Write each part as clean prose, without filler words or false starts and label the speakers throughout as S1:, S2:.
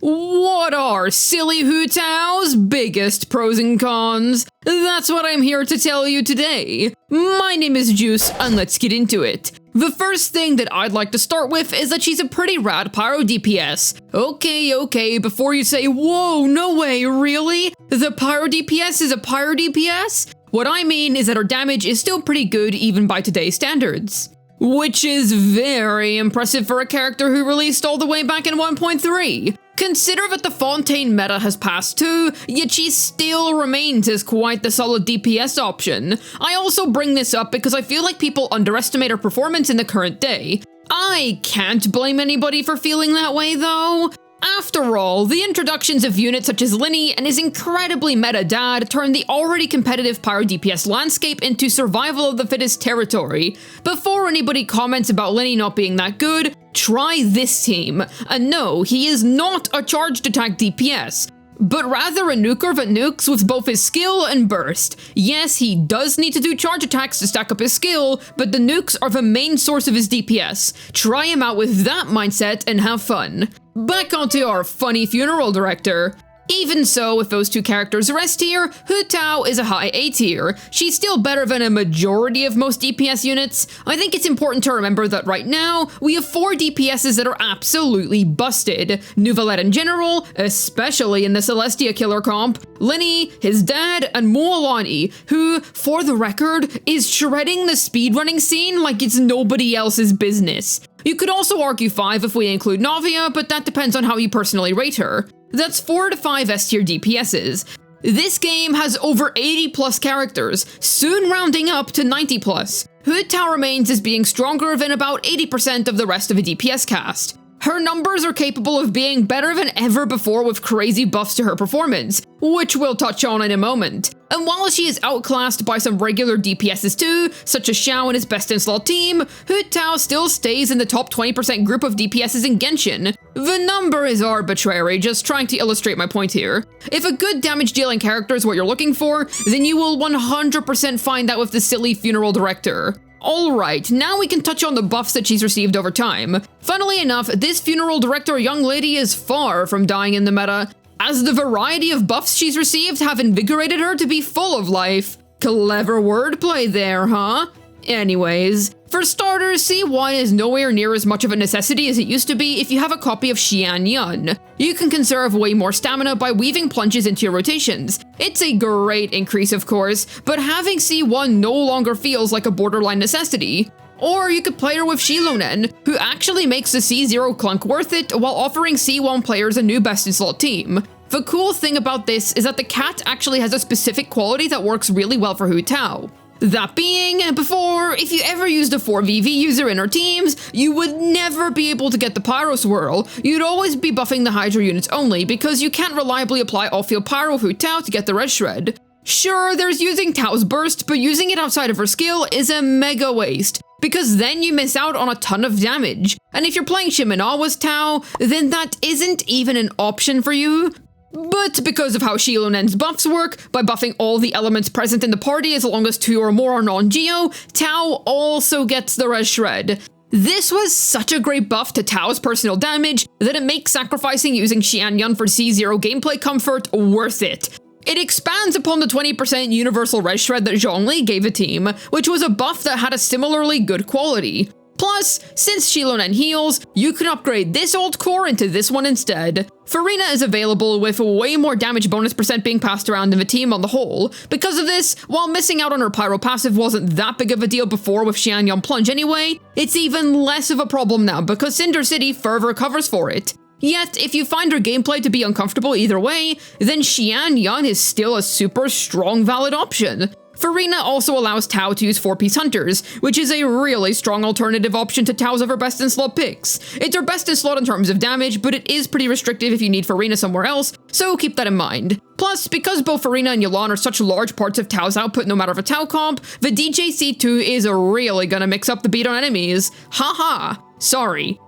S1: What are silly Hu Tao's biggest pros and cons? That's what I'm here to tell you today. My name is Juice, and let's get into it. The first thing that I'd like to start with is that she's a pretty rad Pyro DPS. Okay, before you say, whoa, no way, really? The Pyro DPS is a Pyro DPS? What I mean is that her damage is still pretty good even by today's standards. Which is very impressive for a character who released all the way back in 1.3. Consider that the Fontaine meta has passed too, yet she still remains as quite the solid DPS option. I also bring this up because I feel like people underestimate her performance in the current day. I can't blame anybody for feeling that way though. After all, the introductions of units such as Lyney and his incredibly meta dad turned the already competitive Pyro DPS landscape into survival of the fittest territory. Before anybody comments about Lyney not being that good, try this team. And no, he is not a charged attack DPS, but rather a nuker that nukes with both his skill and burst. Yes, he does need to do charge attacks to stack up his skill, but the nukes are the main source of his DPS. Try him out with that mindset and have fun. Back onto our funny funeral director. Even so, with those two characters rest here, Hu Tao is a high A tier. She's still better than a majority of most DPS units. I think it's important to remember that right now, we have 4 DPSs that are absolutely busted. Neuvillette in general, especially in the Celestia killer comp, Lyney, his dad, and Mualani, who, for the record, is shredding the speedrunning scene like it's nobody else's business. You could also argue 5 if we include Navia, but that depends on how you personally rate her. That's 4 to 5 S tier DPSs. This game has over 80 plus characters, soon rounding up to 90 plus. Hu Tao remains as being stronger than about 80% of the rest of the DPS cast. Her numbers are capable of being better than ever before with crazy buffs to her performance, which we'll touch on in a moment. And while she is outclassed by some regular DPSs too, such as Xiao and his best in slot team, Hu Tao still stays in the top 20% group of DPSs in Genshin. The number is arbitrary, just trying to illustrate my point here. If a good damage dealing character is what you're looking for, then you will 100% find that with the silly funeral director. Alright, now we can touch on the buffs that she's received over time. Funnily enough, this funeral director young lady is far from dying in the meta, as the variety of buffs she's received have invigorated her to be full of life. Clever wordplay there, huh? Anyways, for starters, C1 is nowhere near as much of a necessity as it used to be if you have a copy of Xian Yun. You can conserve way more stamina by weaving plunges into your rotations. It's a great increase, of course, but having C1 no longer feels like a borderline necessity. Or you could play her with Xilonen, who actually makes the C0 clunk worth it while offering C1 players a new best in slot team. The cool thing about this is that the cat actually has a specific quality that works really well for Hu Tao. That being, before, if you ever used a 4VV user in her teams, you would never be able to get the Pyro Swirl. You'd always be buffing the Hydra units only, because you can't reliably apply off-field Pyro Hu Tao to get the Res Shred. Sure, there's using Tao's Burst, but using it outside of her skill is a mega waste, because then you miss out on a ton of damage. And if you're playing Shimenawa's Tao, then that isn't even an option for you. But because of how Shilonen's buffs work, by buffing all the elements present in the party as long as 2 or more are non-Geo, Tao also gets the Res Shred. This was such a great buff to Tao's personal damage that it makes sacrificing using Xian Yun for C0 gameplay comfort worth it. It expands upon the 20% universal Res Shred that Zhongli gave a team, which was a buff that had a similarly good quality. Plus, since Xilonen heals, you can upgrade this old core into this one instead. Farina is available with way more damage bonus percent being passed around in the team on the whole. Because of this, while missing out on her Pyro passive wasn't that big of a deal before with Xian Yun Plunge anyway, it's even less of a problem now because Cinder City Fervor covers for it. Yet, if you find her gameplay to be uncomfortable either way, then Xian Yun is still a super strong valid option. Farina also allows Tao to use 4-piece hunters, which is a really strong alternative option to Tao's other best in slot picks. It's her best in slot in terms of damage, but it is pretty restrictive if you need Farina somewhere else, so keep that in mind. Plus, because both Farina and Yelan are such large parts of Tao's output no matter the Tao comp, the DJC2 is really gonna mix up the beat on enemies. Haha, sorry.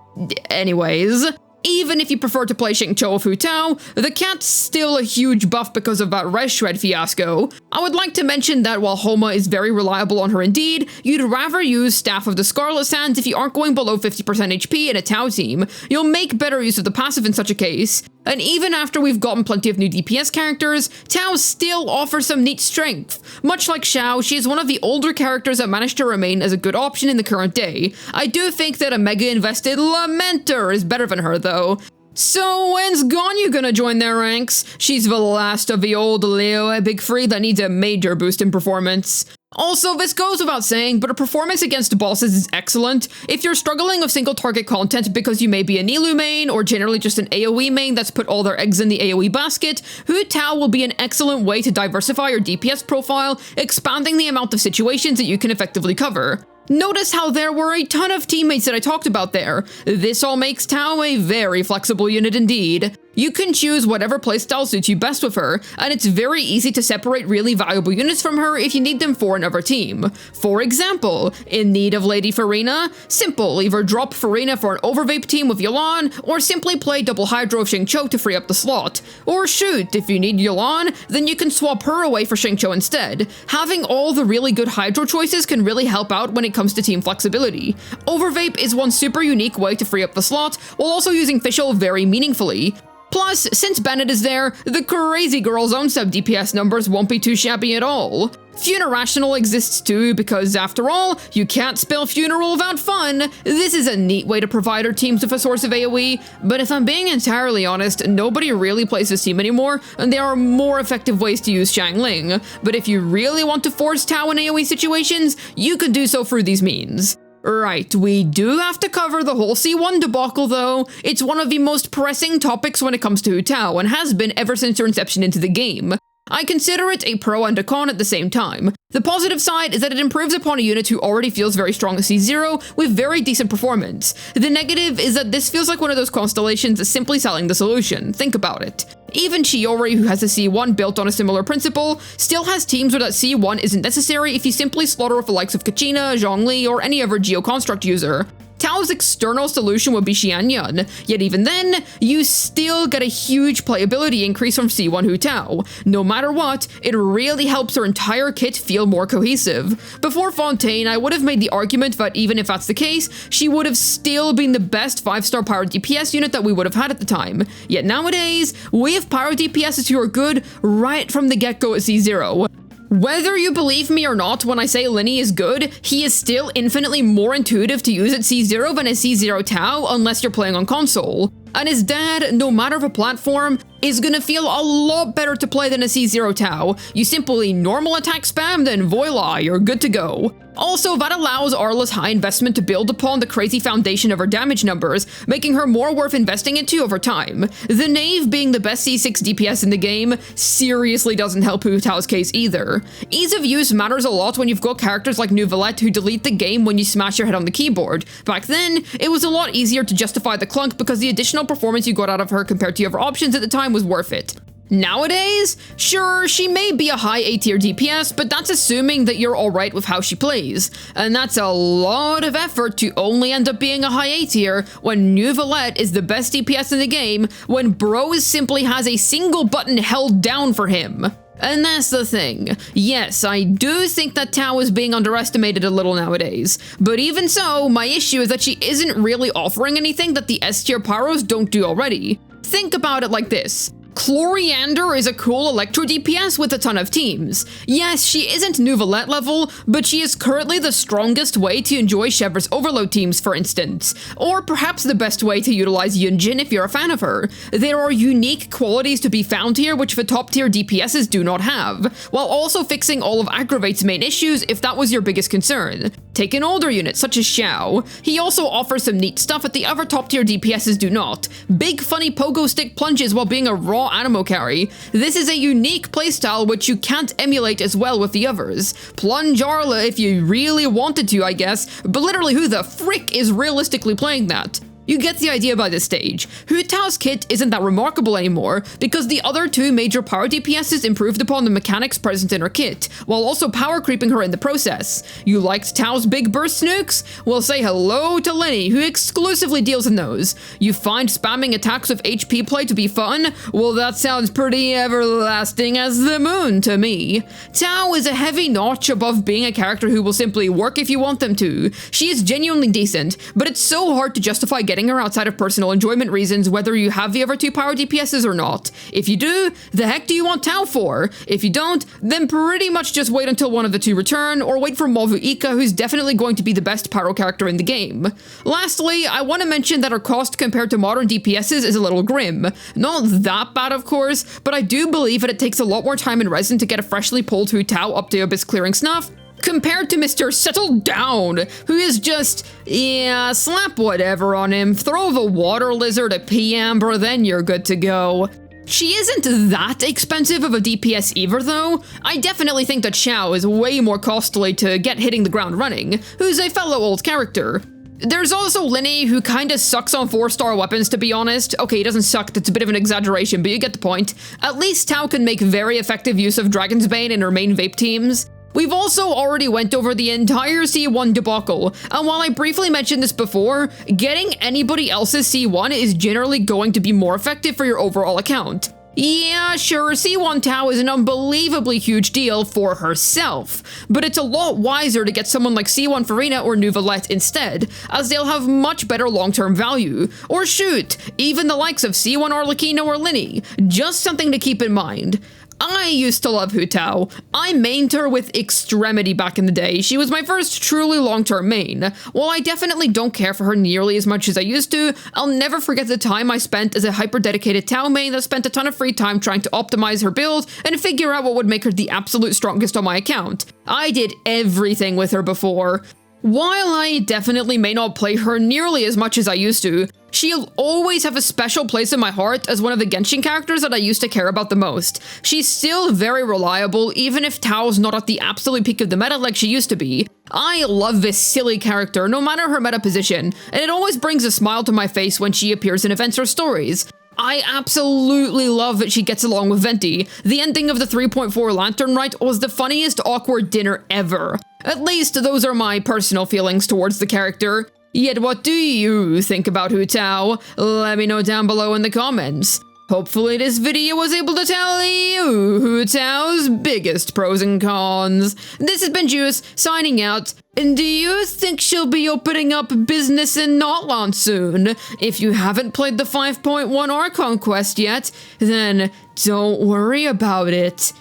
S1: Anyways. Even if you prefer to play Xingqiu of Hu Tao, the cat's still a huge buff because of that Res Shred fiasco. I would like to mention that while Homa is very reliable on her indeed, you'd rather use Staff of the Scarlet Sands if you aren't going below 50% HP in a Tao team. You'll make better use of the passive in such a case. And even after we've gotten plenty of new DPS characters, Tao still offers some neat strength. Much like Xiao, she is one of the older characters that managed to remain as a good option in the current day. I do think that a mega-invested Lamenter is better than her though. So when's Ganyu gonna join their ranks? She's the last of the old Leo Big Three that needs a major boost in performance. Also, this goes without saying, but her performance against bosses is excellent. If you're struggling with single target content because you may be a Nilou main, or generally just an AoE main that's put all their eggs in the AoE basket, Hu Tao will be an excellent way to diversify your DPS profile, expanding the amount of situations that you can effectively cover. Notice how there were a ton of teammates that I talked about there. This all makes Tao a very flexible unit indeed. You can choose whatever playstyle suits you best with her, and it's very easy to separate really valuable units from her if you need them for another team. For example, in need of Lady Farina? Simple, either drop Farina for an overvape team with Yelan, or simply play double Hydro of Xingqiu to free up the slot. Or shoot, if you need Yelan, then you can swap her away for Xingqiu instead. Having all the really good Hydro choices can really help out when it comes to team flexibility. Overvape is one super unique way to free up the slot, while also using Fischl very meaningfully. Plus, since Bennett is there, the crazy girl's own sub DPS numbers won't be too shabby at all. Funerational exists too, because after all, you can't spell funeral without fun. This is a neat way to provide our teams with a source of AoE, but if I'm being entirely honest, nobody really plays this team anymore, and there are more effective ways to use Xiangling. But if you really want to force Tao in AoE situations, you can do so through these means. Right, we do have to cover the whole C1 debacle though. It's one of the most pressing topics when it comes to Hu Tao, and has been ever since her inception into the game. I consider it a pro and a con at the same time. The positive side is that it improves upon a unit who already feels very strong at C0 with very decent performance. The negative is that this feels like one of those constellations that's simply selling the solution. Think about it. Even Chiori, who has a C1 built on a similar principle, still has teams where that C1 isn't necessary if you simply slaughter with the likes of Kachina, Zhongli, or any other Geoconstruct user. Tao's external solution would be Xianyun, yet even then, you still get a huge playability increase from C1 Hu Tao. No matter what, it really helps her entire kit feel more cohesive. Before Fontaine, I would have made the argument that even if that's the case, she would have still been the best 5-star Pyro DPS unit that we would have had at the time. Yet nowadays, we have Pyro DPSs who are good right from the get-go at C0. Whether you believe me or not when I say Lyney is good, he is still infinitely more intuitive to use at C0 than a C0 Tao unless you're playing on console. And his dad, no matter the platform, is gonna feel a lot better to play than a C0 Tao. You simply normal attack spam, then voila, you're good to go. Also, that allows Arla's high investment to build upon the crazy foundation of her damage numbers, making her more worth investing into over time. The Knave being the best C6 DPS in the game seriously doesn't help Hu Tao's case either. Ease of use matters a lot when you've got characters like Neuvillette who delete the game when you smash your head on the keyboard. Back then, it was a lot easier to justify the clunk because the additional performance you got out of her compared to other options at the time was worth it. Nowadays, sure, she may be a high A-tier DPS, but that's assuming that you're alright with how she plays. And that's a lot of effort to only end up being a high A-tier when Neuvillette is the best DPS in the game, when Bros simply has a single button held down for him. And that's the thing. Yes, I do think that Tao is being underestimated a little nowadays. But even so, my issue is that she isn't really offering anything that the S-tier Pyros don't do already. Think about it like this. Chloriander is a cool Electro DPS with a ton of teams. Yes, she isn't Neuvillette level, but she is currently the strongest way to enjoy Chevre's Overload teams, for instance. Or perhaps the best way to utilize Yunjin if you're a fan of her. There are unique qualities to be found here which the top tier DPSs do not have, while also fixing all of Aggravate's main issues if that was your biggest concern. Take an older unit such as Xiao. He also offers some neat stuff that the other top tier DPSs do not. Big funny pogo stick plunges while being a raw Animo carry. This is a unique playstyle which you can't emulate as well with the others. Plunge Arla if you really wanted to, I guess, but literally who the frick is realistically playing that? You get the idea by this stage. Hu Tao's kit isn't that remarkable anymore, because the other two major power DPSs improved upon the mechanics present in her kit, while also power creeping her in the process. You liked Tao's big burst nukes? Well, say hello to Lyney, who exclusively deals in those. You find spamming attacks with HP play to be fun? Well, that sounds pretty everlasting as the moon to me. Tao is a heavy notch above being a character who will simply work if you want them to. She is genuinely decent, but it's so hard to justify getting getting her outside of personal enjoyment reasons, whether you have the other two Pyro DPSs or not. If you do, the heck do you want Tao for? If you don't, then pretty much just wait until one of the two return, or wait for Ika, who's definitely going to be the best Pyro character in the game. Lastly, I want to mention that her cost compared to modern DPSs is a little grim. Not that bad, of course, but I do believe that it takes a lot more time in Resin to get a freshly pulled Hu Tao up to Abyss clearing snuff, compared to Mr. Settle Down, who is just, yeah, slap whatever on him, throw the water lizard at P-Amber, then you're good to go. She isn't that expensive of a DPS either, though. I definitely think that Xiao is way more costly to get hitting the ground running, who's a fellow old character. There's also Lyney, who kinda sucks on 4-star weapons, to be honest. Okay, he doesn't suck, that's a bit of an exaggeration, but you get the point. At least Tao can make very effective use of Dragon's Bane in her main vape teams. We've also already went over the entire C1 debacle, and while I briefly mentioned this before, getting anybody else's C1 is generally going to be more effective for your overall account. Yeah, sure, C1 Tao is an unbelievably huge deal for herself, but it's a lot wiser to get someone like C1 Farina or Nuvalette instead, as they'll have much better long-term value. Or shoot, even the likes of C1 Arlecchino or Lyney. Just something to keep in mind. I used to love Hu Tao. I mained her with extremity back in the day. She was my first truly long-term main. While I definitely don't care for her nearly as much as I used to, I'll never forget the time I spent as a hyper-dedicated Tao main that spent a ton of free time trying to optimize her build and figure out what would make her the absolute strongest on my account. I did everything with her before. While I definitely may not play her nearly as much as I used to, she'll always have a special place in my heart as one of the Genshin characters that I used to care about the most. She's still very reliable, even if Tao's not at the absolute peak of the meta like she used to be. I love this silly character, no matter her meta position, and it always brings a smile to my face when she appears in events or stories. I absolutely love that she gets along with Venti. The ending of the 3.4 Lantern Rite was the funniest awkward dinner ever. At least those are my personal feelings towards the character. Yet what do you think about Hu Tao? Let me know down below in the comments. Hopefully this video was able to tell you Hu Tao's biggest pros and cons. This has been Juice, signing out. And do you think she'll be opening up business in Natlan soon? If you haven't played the 5.1 Archon quest yet, then don't worry about it.